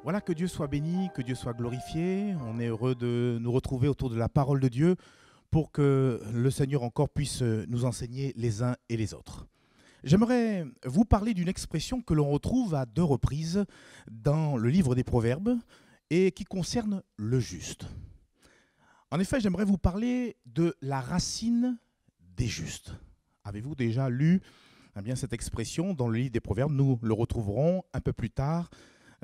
Voilà, que Dieu soit béni, que Dieu soit glorifié. On est heureux de nous retrouver autour de la parole de Dieu pour que le Seigneur encore puisse nous enseigner les uns et les autres. J'aimerais vous parler d'une expression que l'on retrouve à deux reprises dans le livre des Proverbes et qui concerne le juste. En effet, j'aimerais vous parler de la racine des justes. Avez-vous déjà lu cette expression dans le livre des Proverbes? Nous le retrouverons un peu plus tard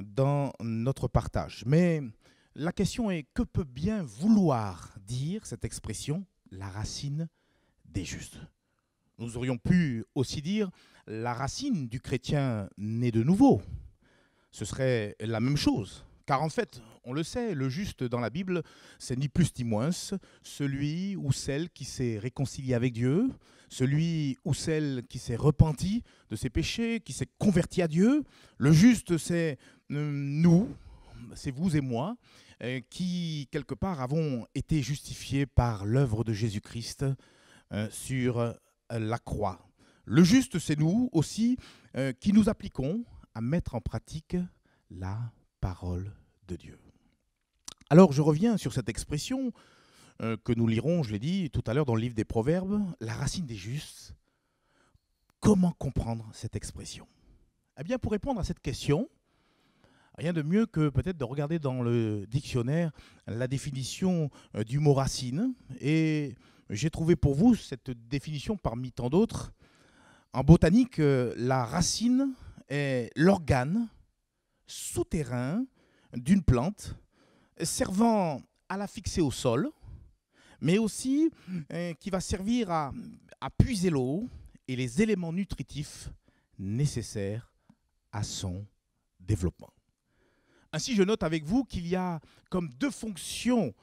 dans notre partage. Mais la question est, que peut bien vouloir dire cette expression, la racine des justes? Nous aurions pu aussi dire la racine du chrétien né de nouveau. Ce serait la même chose. Car en fait, on le sait, le juste dans la Bible, c'est ni plus ni moins celui ou celle qui s'est réconcilié avec Dieu, celui ou celle qui s'est repenti de ses péchés, qui s'est converti à Dieu. Le juste, c'est nous, c'est vous et moi, qui, quelque part, avons été justifiés par l'œuvre de Jésus-Christ sur la croix. Le juste, c'est nous aussi qui nous appliquons à mettre en pratique la parole de Dieu. Alors, je reviens sur cette expression que nous lirons, je l'ai dit tout à l'heure dans le livre des Proverbes, la racine des justes. Comment comprendre cette expression? Eh bien, pour répondre à cette question, rien de mieux que peut-être de regarder dans le dictionnaire la définition du mot racine. Et j'ai trouvé pour vous cette définition parmi tant d'autres. En botanique, la racine est l'organe souterrain d'une plante servant à la fixer au sol, mais aussi qui va servir à puiser l'eau et les éléments nutritifs nécessaires à son développement. Ainsi, je note avec vous qu'il y a comme deux fonctions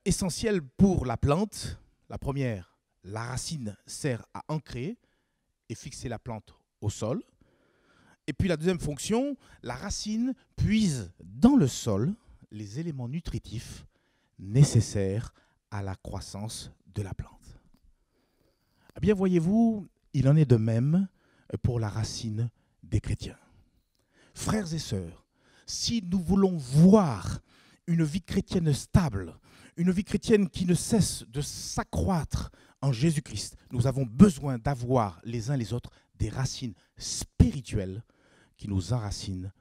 essentielles pour la plante. La première, la racine sert à ancrer et fixer la plante au sol. Et puis la deuxième fonction, la racine puise dans le sol les éléments nutritifs nécessaires à la croissance de la plante. Eh bien, voyez-vous, il en est de même pour la racine des chrétiens. Frères et sœurs, si nous voulons voir une vie chrétienne stable, une vie chrétienne qui ne cesse de s'accroître en Jésus-Christ, nous avons besoin d'avoir les uns les autres des racines spirituelles qui nous enracinent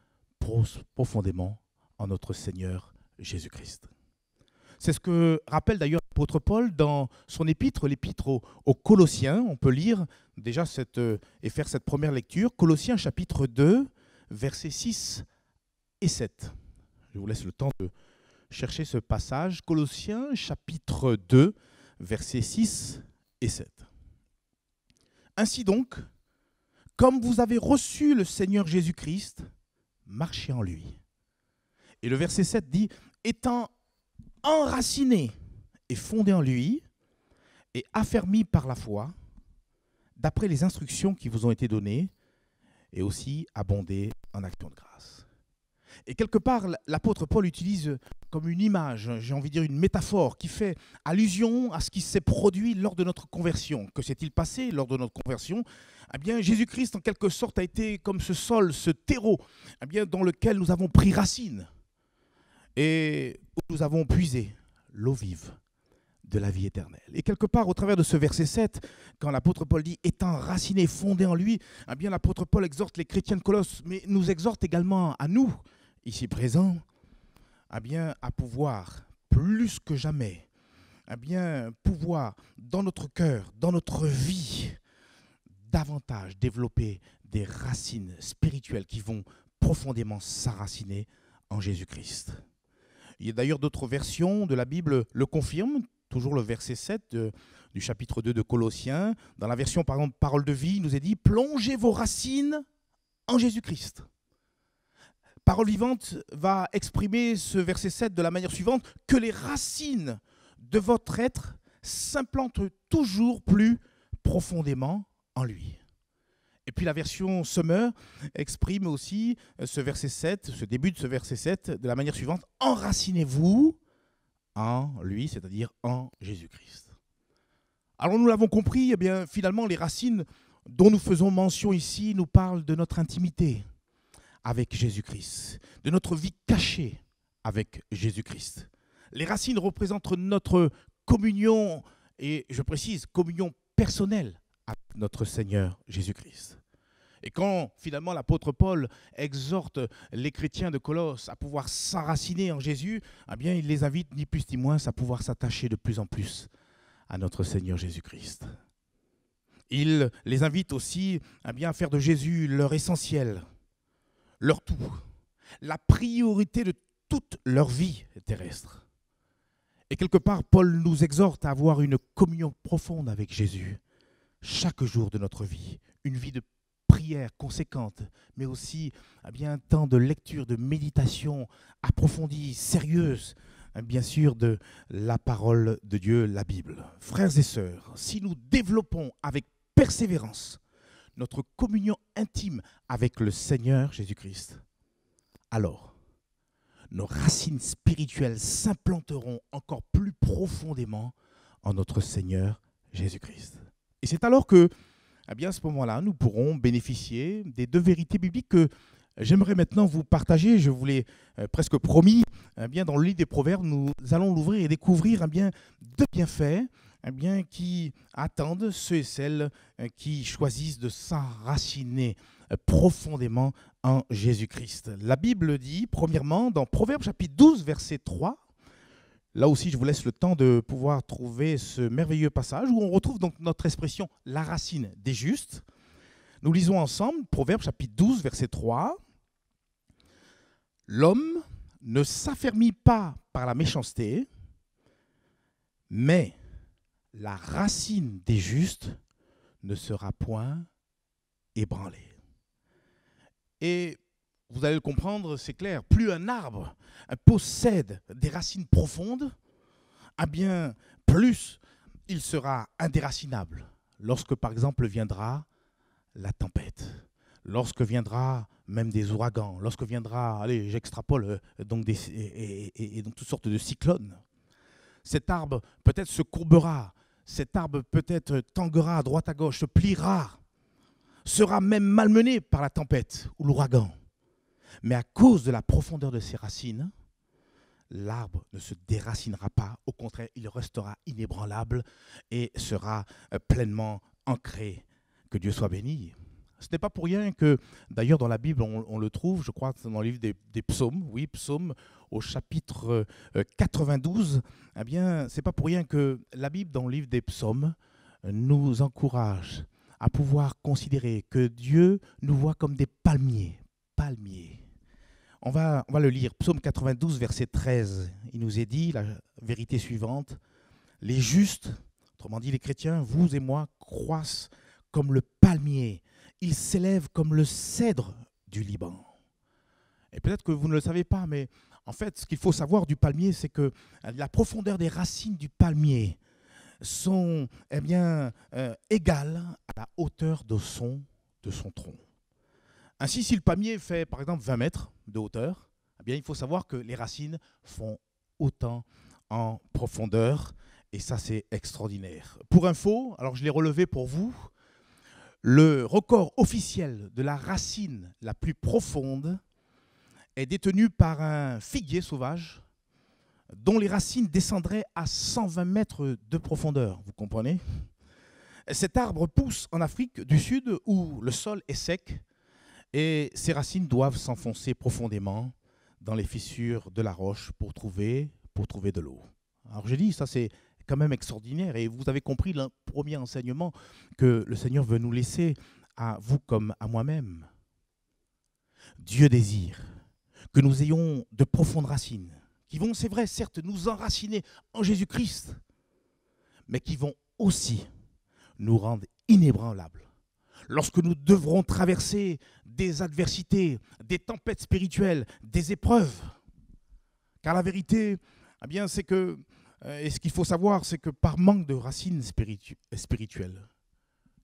profondément en notre Seigneur Jésus-Christ. C'est ce que rappelle d'ailleurs l'apôtre Paul dans son épître, l'épître aux Colossiens. On peut lire déjà et faire cette première lecture. Colossiens chapitre 2, versets 6 et 7. Je vous laisse le temps de chercher ce passage. Colossiens chapitre 2, versets 6 et 7. Ainsi donc, comme vous avez reçu le Seigneur Jésus-Christ, marchez en lui. Et le verset 7 dit, étant enraciné et fondé en lui, et affermi par la foi, d'après les instructions qui vous ont été données, et aussi abondé en actions de grâce. Et quelque part, l'apôtre Paul utilise comme une image, j'ai envie de dire une métaphore, qui fait allusion à ce qui s'est produit lors de notre conversion. Que s'est-il passé lors de notre conversion? Eh bien, Jésus-Christ, en quelque sorte, a été comme ce sol, ce terreau, dans lequel nous avons pris racine et où nous avons puisé l'eau vive de la vie éternelle. Et quelque part, au travers de ce verset 7, quand l'apôtre Paul dit « étant raciné, fondé en lui », l'apôtre Paul exhorte les chrétiens de Colosse, mais nous exhorte également à nous, ici présents, à pouvoir, plus que jamais, pouvoir, dans notre cœur, dans notre vie, davantage développer des racines spirituelles qui vont profondément s'enraciner en Jésus-Christ. Il y a d'ailleurs d'autres versions de la Bible le confirment, toujours le verset 7 du chapitre 2 de Colossiens. Dans la version, par exemple, Parole de vie, il nous est dit « Plongez vos racines en Jésus-Christ ». Parole vivante va exprimer ce verset 7 de la manière suivante, que les racines de votre être s'implantent toujours plus profondément en lui. Et puis la version Summer exprime aussi ce verset 7, ce début de ce verset 7 de la manière suivante, enracinez-vous en lui, c'est-à-dire en Jésus-Christ. Alors nous l'avons compris, finalement les racines dont nous faisons mention ici nous parlent de notre intimité avec Jésus-Christ, de notre vie cachée avec Jésus-Christ. Les racines représentent notre communion, et je précise, communion personnelle avec notre Seigneur Jésus-Christ. Et quand finalement l'apôtre Paul exhorte les chrétiens de Colosse à pouvoir s'enraciner en Jésus, eh bien il les invite ni plus ni moins à pouvoir s'attacher de plus en plus à notre Seigneur Jésus-Christ. Il les invite aussi à faire de Jésus leur essentiel, leur tout, la priorité de toute leur vie terrestre. Et quelque part, Paul nous exhorte à avoir une communion profonde avec Jésus chaque jour de notre vie, une vie de prière conséquente, mais aussi un temps de lecture, de méditation approfondie, sérieuse, bien sûr, de la parole de Dieu, la Bible. Frères et sœurs, si nous développons avec persévérance notre communion intime avec le Seigneur Jésus-Christ, alors nos racines spirituelles s'implanteront encore plus profondément en notre Seigneur Jésus-Christ. Et c'est alors que, à ce moment-là, nous pourrons bénéficier des deux vérités bibliques que j'aimerais maintenant vous partager. Je vous l'ai presque promis. Dans le livre des Proverbes, nous allons l'ouvrir et découvrir deux bienfaits qui attendent ceux et celles qui choisissent de s'enraciner profondément en Jésus-Christ. La Bible dit, premièrement, dans Proverbes chapitre 12, verset 3, là aussi je vous laisse le temps de pouvoir trouver ce merveilleux passage où on retrouve donc notre expression « la racine des justes ». Nous lisons ensemble Proverbes chapitre 12, verset 3. « L'homme ne s'affermit pas par la méchanceté, mais la racine des justes ne sera point ébranlée. » Et vous allez le comprendre, c'est clair, plus un arbre possède des racines profondes, plus il sera indéracinable lorsque, par exemple, viendra la tempête, lorsque viendra même des ouragans, lorsque viendra, allez, j'extrapole, donc donc toutes sortes de cyclones. Cet arbre peut-être se courbera, cet arbre peut-être tanguera à droite à gauche, se pliera, sera même malmené par la tempête ou l'ouragan. Mais à cause de la profondeur de ses racines, l'arbre ne se déracinera pas. Au contraire, il restera inébranlable et sera pleinement ancré. Que Dieu soit béni. Ce n'est pas pour rien que, d'ailleurs, dans la Bible, on le trouve, je crois, dans le livre des psaumes, oui, psaume au chapitre 92, c'est pas pour rien que la Bible, dans le livre des psaumes, nous encourage à pouvoir considérer que Dieu nous voit comme des palmiers. On va le lire, psaume 92, verset 13. Il nous est dit la vérité suivante. Les justes, autrement dit les chrétiens, vous et moi, croissent comme le palmier. Ils s'élèvent comme le cèdre du Liban. Et peut-être que vous ne le savez pas, mais en fait, ce qu'il faut savoir du palmier, c'est que la profondeur des racines du palmier sont égales à la hauteur de son tronc. Ainsi, si le palmier fait par exemple 20 mètres de hauteur, il faut savoir que les racines font autant en profondeur, et ça c'est extraordinaire. Pour info, alors je l'ai relevé pour vous, le record officiel de la racine la plus profonde est détenu par un figuier sauvage dont les racines descendraient à 120 mètres de profondeur, vous comprenez? Cet arbre pousse en Afrique du Sud où le sol est sec et ses racines doivent s'enfoncer profondément dans les fissures de la roche pour trouver de l'eau. Alors je dis, ça c'est quand même extraordinaire et vous avez compris le premier enseignement que le Seigneur veut nous laisser à vous comme à moi-même. Dieu désire que nous ayons de profondes racines qui vont, c'est vrai, certes, nous enraciner en Jésus-Christ, mais qui vont aussi nous rendre inébranlables. Lorsque nous devrons traverser des adversités, des tempêtes spirituelles, des épreuves. Car la vérité, c'est que, et ce qu'il faut savoir, c'est que par manque de racines spirituelles,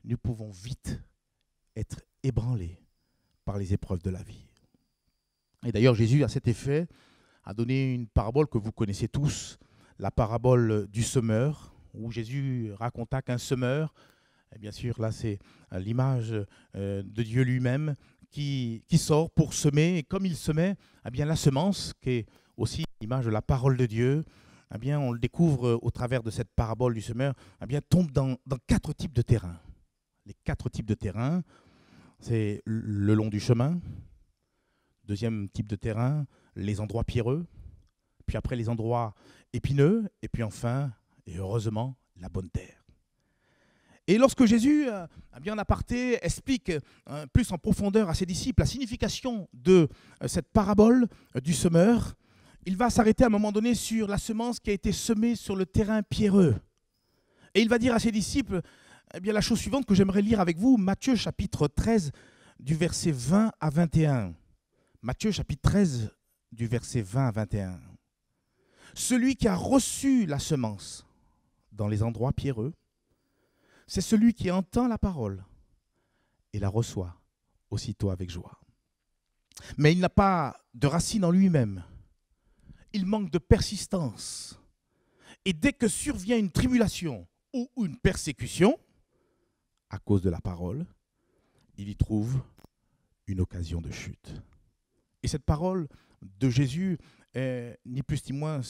nous pouvons vite être ébranlés par les épreuves de la vie. Et d'ailleurs, Jésus, à cet effet, a donné une parabole que vous connaissez tous, la parabole du semeur, où Jésus raconta qu'un semeur, et bien sûr là c'est l'image de Dieu lui-même, qui sort pour semer. Et comme il semait, eh bien, la semence, qui est aussi l'image de la parole de Dieu, eh bien, on le découvre au travers de cette parabole du semeur, eh bien, tombe dans 4 types de terrains. Les 4 types de terrains, c'est le long du chemin. Deuxième type de terrain, les endroits pierreux. Puis après, les endroits épineux. Et puis enfin, et heureusement, la bonne terre. Et lorsque Jésus, eh bien, en aparté, explique plus en profondeur à ses disciples la signification de cette parabole du semeur, il va s'arrêter à un moment donné sur la semence qui a été semée sur le terrain pierreux. Et il va dire à ses disciples eh bien, la chose suivante que j'aimerais lire avec vous, Matthieu chapitre 13, du verset 20 à 21. Matthieu chapitre 13, du verset 20 à 21. Celui qui a reçu la semence dans les endroits pierreux, c'est celui qui entend la parole et la reçoit aussitôt avec joie. Mais il n'a pas de racine en lui-même. Il manque de persistance. Et dès que survient une tribulation ou une persécution, à cause de la parole, il y trouve une occasion de chute. Et cette parole de Jésus est ni plus ni moins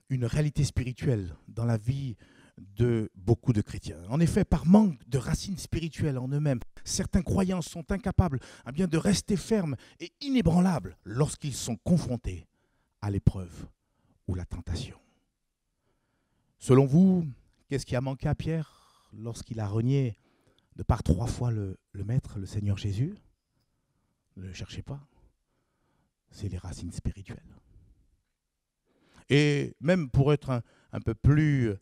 une réalité spirituelle dans la vie de beaucoup de chrétiens. En effet, par manque de racines spirituelles en eux-mêmes, certains croyants sont incapables bien, de rester fermes et inébranlables lorsqu'ils sont confrontés à l'épreuve ou la tentation. Selon vous, qu'est-ce qui a manqué à Pierre lorsqu'il a renié de par 3 fois le Maître, le Seigneur Jésus? Ne le cherchez pas, c'est les racines spirituelles. Et même pour être un peu plus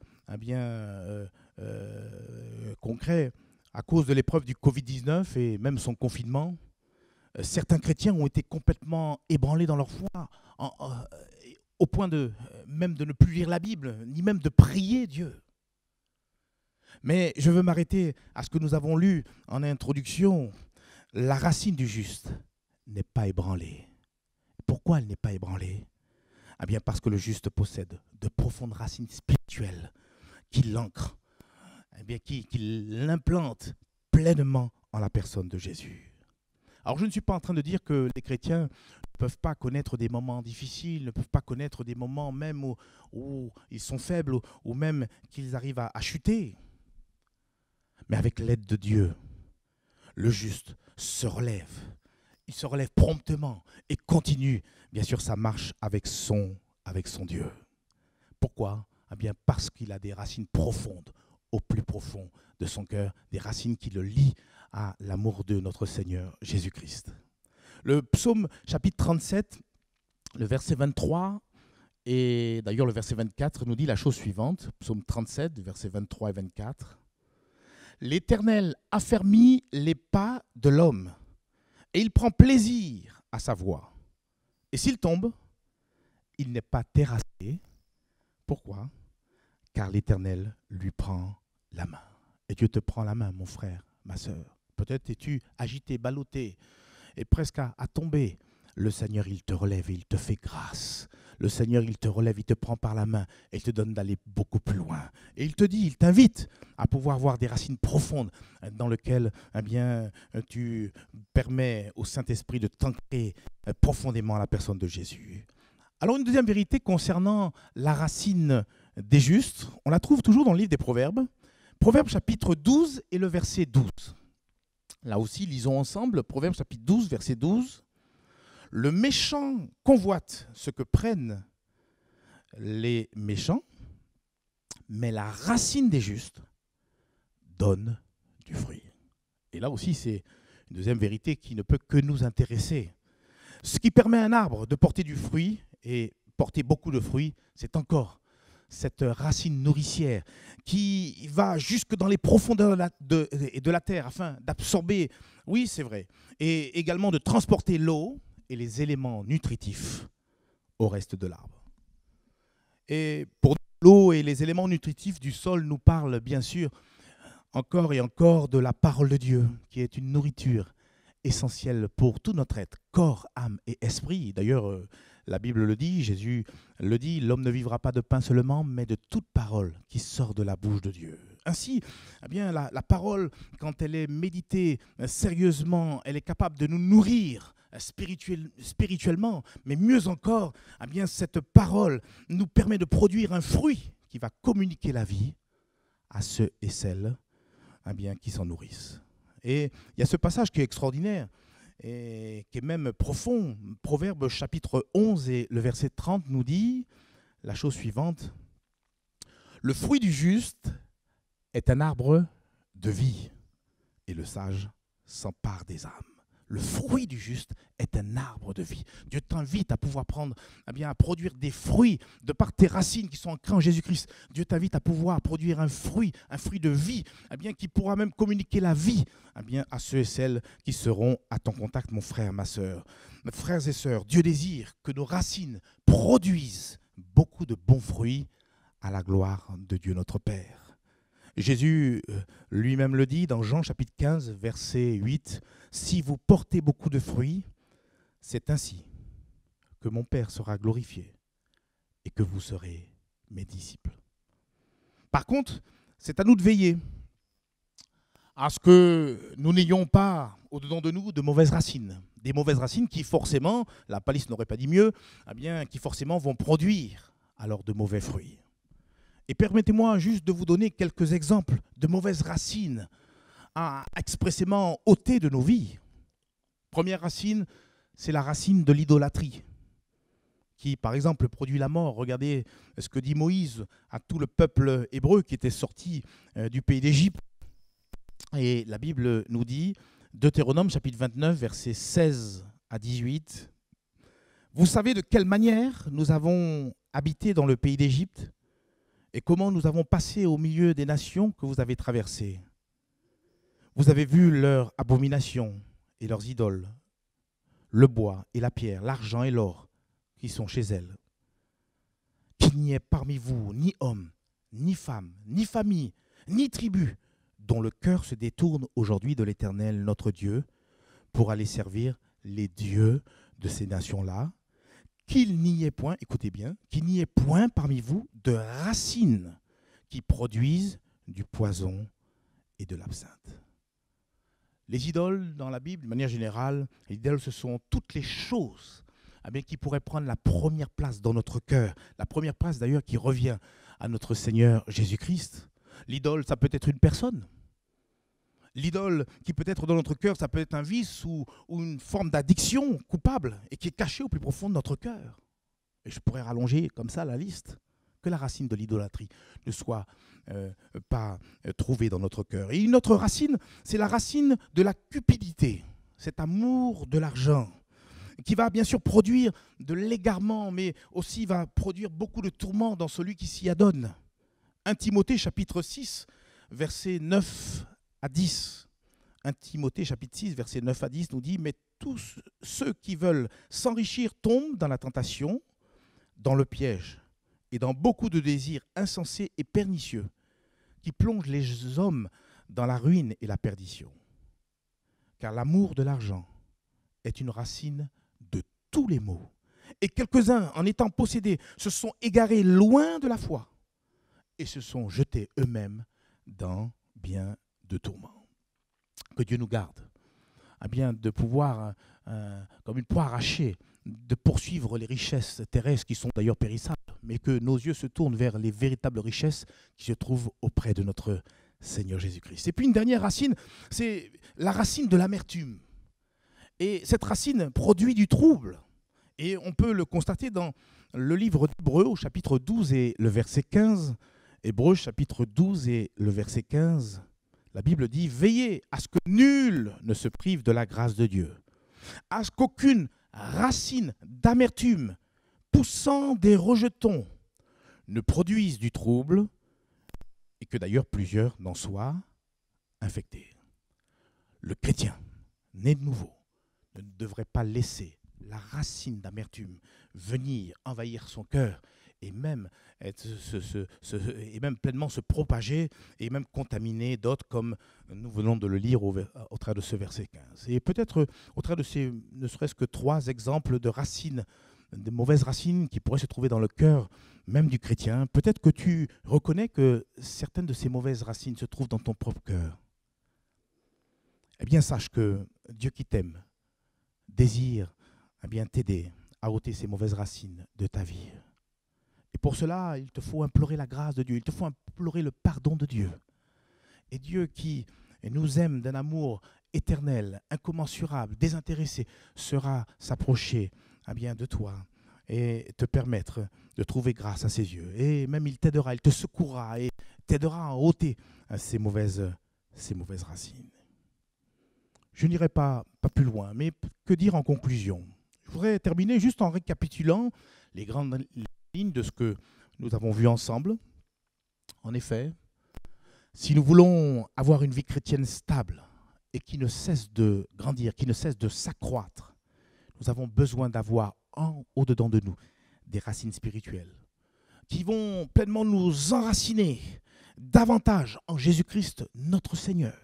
concret, à cause de l'épreuve du Covid-19 et même son confinement, certains chrétiens ont été complètement ébranlés dans leur foi, au point même de ne plus lire la Bible, ni même de prier Dieu. Mais je veux m'arrêter à ce que nous avons lu en introduction. La racine du juste n'est pas ébranlée. Pourquoi elle n'est pas ébranlée? Eh bien parce que le juste possède de profondes racines spirituelles qui l'ancrent, qui l'implantent pleinement en la personne de Jésus. Alors je ne suis pas en train de dire que les chrétiens ne peuvent pas connaître des moments difficiles, ne peuvent pas connaître des moments même où ils sont faibles, ou même qu'ils arrivent à chuter. Mais avec l'aide de Dieu, le juste se relève. Il se relève promptement et continue, bien sûr, sa marche avec son Dieu. Pourquoi? Eh bien, parce qu'il a des racines profondes, au plus profond de son cœur, des racines qui le lient à l'amour de notre Seigneur Jésus-Christ. Le psaume chapitre 37, le verset 23, et d'ailleurs le verset 24 nous dit la chose suivante, psaume 37, versets 23 et 24. « L'Éternel affermit les pas de l'homme, et il prend plaisir à sa voie. Et s'il tombe, il n'est pas terrassé. Pourquoi? Car l'Éternel lui prend la main. » Et Dieu te prend la main, mon frère, ma sœur. Peut-être es-tu agité, ballotté, et presque à tomber. Le Seigneur, il te relève et il te fait grâce. Le Seigneur, il te relève, il te prend par la main et il te donne d'aller beaucoup plus loin. Et il te dit, il t'invite à pouvoir avoir des racines profondes dans lesquelles tu permets au Saint-Esprit de t'ancrer profondément à la personne de Jésus. Alors une deuxième vérité concernant la racine des justes, on la trouve toujours dans le livre des Proverbes. Proverbes chapitre 12 et le verset 12. Là aussi, lisons ensemble, Proverbes chapitre 12, verset 12. « Le méchant convoite ce que prennent les méchants, mais la racine des justes donne du fruit. » Et là aussi, c'est une deuxième vérité qui ne peut que nous intéresser. Ce qui permet à un arbre de porter du fruit et porter beaucoup de fruits, c'est encore cette racine nourricière qui va jusque dans les profondeurs de la terre afin d'absorber, oui c'est vrai, et également de transporter l'eau et les éléments nutritifs au reste de l'arbre. Et pour l'eau et les éléments nutritifs du sol nous parlent bien sûr encore et encore de la parole de Dieu, qui est une nourriture essentielle pour tout notre être, corps, âme et esprit. D'ailleurs, la Bible le dit, Jésus le dit, l'homme ne vivra pas de pain seulement, mais de toute parole qui sort de la bouche de Dieu. Ainsi, eh bien, la parole, quand elle est méditée sérieusement, elle est capable de nous nourrir spirituellement, mais mieux encore, eh bien, cette parole nous permet de produire un fruit qui va communiquer la vie à ceux et celles eh bien, qui s'en nourrissent. Et il y a ce passage qui est extraordinaire et qui est même profond. Proverbe chapitre 11 et le verset 30 nous dit la chose suivante. Le fruit du juste est un arbre de vie et le sage s'empare des âmes. Le fruit du juste est un arbre de vie. Dieu t'invite à pouvoir prendre, eh bien, à produire des fruits de par tes racines qui sont ancrées en Jésus-Christ. Dieu t'invite à pouvoir produire un fruit de vie, eh bien, qui pourra même communiquer la vie, eh bien, à ceux et celles qui seront à ton contact, mon frère, ma sœur. Mes frères et sœurs, Dieu désire que nos racines produisent beaucoup de bons fruits à la gloire de Dieu notre Père. Jésus lui-même le dit dans Jean chapitre 15, verset 8, « Si vous portez beaucoup de fruits, c'est ainsi que mon Père sera glorifié et que vous serez mes disciples. » Par contre, c'est à nous de veiller à ce que nous n'ayons pas au-dedans de nous de mauvaises racines. Des mauvaises racines qui forcément, la palisse n'aurait pas dit mieux, eh bien, qui forcément vont produire alors de mauvais fruits. Et permettez-moi juste de vous donner quelques exemples de mauvaises racines à expressément ôter de nos vies. Première racine, c'est la racine de l'idolâtrie, qui par exemple produit la mort. Regardez ce que dit Moïse à tout le peuple hébreu qui était sorti du pays d'Égypte. Et la Bible nous dit, Deutéronome chapitre 29, versets 16 à 18, « Vous savez de quelle manière nous avons habité dans le pays d'Égypte et comment nous avons passé au milieu des nations que vous avez traversées. Vous avez vu leurs abominations et leurs idoles, le bois et la pierre, l'argent et l'or qui sont chez elles. Qu'il n'y ait parmi vous ni homme, ni femme, ni famille, ni tribu, dont le cœur se détourne aujourd'hui de l'Éternel notre Dieu pour aller servir les dieux de ces nations-là. Qu'il n'y ait point, écoutez bien, qu'il n'y ait point parmi vous de racines qui produisent du poison et de l'absinthe. » Les idoles, dans la Bible, de manière générale, les idoles, ce sont toutes les choses qui pourraient prendre la première place dans notre cœur. La première place, d'ailleurs, qui revient à notre Seigneur Jésus-Christ. L'idole, ça peut être une personne. L'idole qui peut être dans notre cœur, ça peut être un vice ou une forme d'addiction coupable et qui est cachée au plus profond de notre cœur. Et je pourrais rallonger comme ça la liste. Que la racine de l'idolâtrie ne soit pas trouvée dans notre cœur. Et une autre racine, c'est la racine de la cupidité, cet amour de l'argent, qui va bien sûr produire de l'égarement, mais aussi va produire beaucoup de tourments dans celui qui s'y adonne. 1 Timothée chapitre 6, versets 9 à 10. 1 Timothée chapitre 6, versets 9 à 10 nous dit « Mais tous ceux qui veulent s'enrichir tombent dans la tentation, dans le piège, et dans beaucoup de désirs insensés et pernicieux qui plongent les hommes dans la ruine et la perdition. Car l'amour de l'argent est une racine de tous les maux. Et quelques-uns, en étant possédés, se sont égarés loin de la foi et se sont jetés eux-mêmes dans bien de tourments. » Que Dieu nous garde bien de pouvoir, comme une proie arrachée, de poursuivre les richesses terrestres qui sont d'ailleurs périssables, mais que nos yeux se tournent vers les véritables richesses qui se trouvent auprès de notre Seigneur Jésus-Christ. Et puis une dernière racine, c'est la racine de l'amertume. Et cette racine produit du trouble. Et on peut le constater dans le livre d'Hébreux au chapitre 12 et le verset 15. Hébreux chapitre 12 et le verset 15. La Bible dit « Veillez à ce que nul ne se prive de la grâce de Dieu, à ce qu'aucune racine d'amertume poussant des rejetons ne produise du trouble et que d'ailleurs plusieurs n'en soient infectés. » Le chrétien, né de nouveau, ne devrait pas laisser la racine d'amertume venir envahir son cœur et même pleinement se propager et même contaminer d'autres, comme nous venons de le lire au travers de ce verset 15. Et peut-être au travers de ces, ne serait-ce que 3 exemples de racines de mauvaises racines qui pourraient se trouver dans le cœur même du chrétien. Peut-être que tu reconnais que certaines de ces mauvaises racines se trouvent dans ton propre cœur. Eh bien, sache que Dieu qui t'aime désire bien t'aider à ôter ces mauvaises racines de ta vie. Et pour cela, il te faut implorer la grâce de Dieu, il te faut implorer le pardon de Dieu. Et Dieu qui nous aime d'un amour éternel, incommensurable, désintéressé, sera s'approcher de toi et te permettre de trouver grâce à ses yeux. Et même il t'aidera, il te secourra et t'aidera à ôter ces mauvaises racines. Je n'irai pas plus loin, mais que dire en conclusion? Je voudrais terminer juste en récapitulant les grandes lignes de ce que nous avons vu ensemble. En effet, si nous voulons avoir une vie chrétienne stable et qui ne cesse de grandir, qui ne cesse de s'accroître, nous avons besoin d'avoir au-dedans de nous des racines spirituelles qui vont pleinement nous enraciner davantage en Jésus-Christ, notre Seigneur.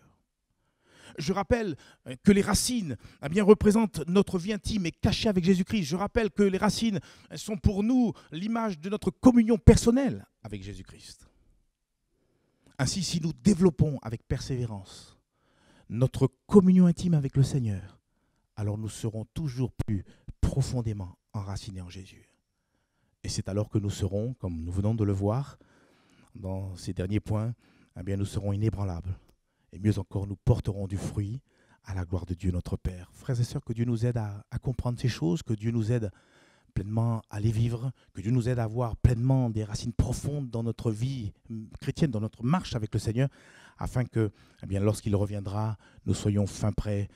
Je rappelle que les racines représentent notre vie intime et cachée avec Jésus-Christ. Je rappelle que les racines sont pour nous l'image de notre communion personnelle avec Jésus-Christ. Ainsi, si nous développons avec persévérance notre communion intime avec le Seigneur, alors nous serons toujours plus profondément enracinés en Jésus. Et c'est alors que nous serons, comme nous venons de le voir dans ces derniers points, nous serons inébranlables. Et mieux encore, nous porterons du fruit à la gloire de Dieu notre Père. Frères et sœurs, que Dieu nous aide à comprendre ces choses, que Dieu nous aide pleinement à les vivre, que Dieu nous aide à avoir pleinement des racines profondes dans notre vie chrétienne, dans notre marche avec le Seigneur, afin que, lorsqu'il reviendra, nous soyons fin prêts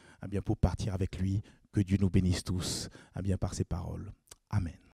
pour partir avec lui. Que Dieu nous bénisse tous par ses paroles. Amen.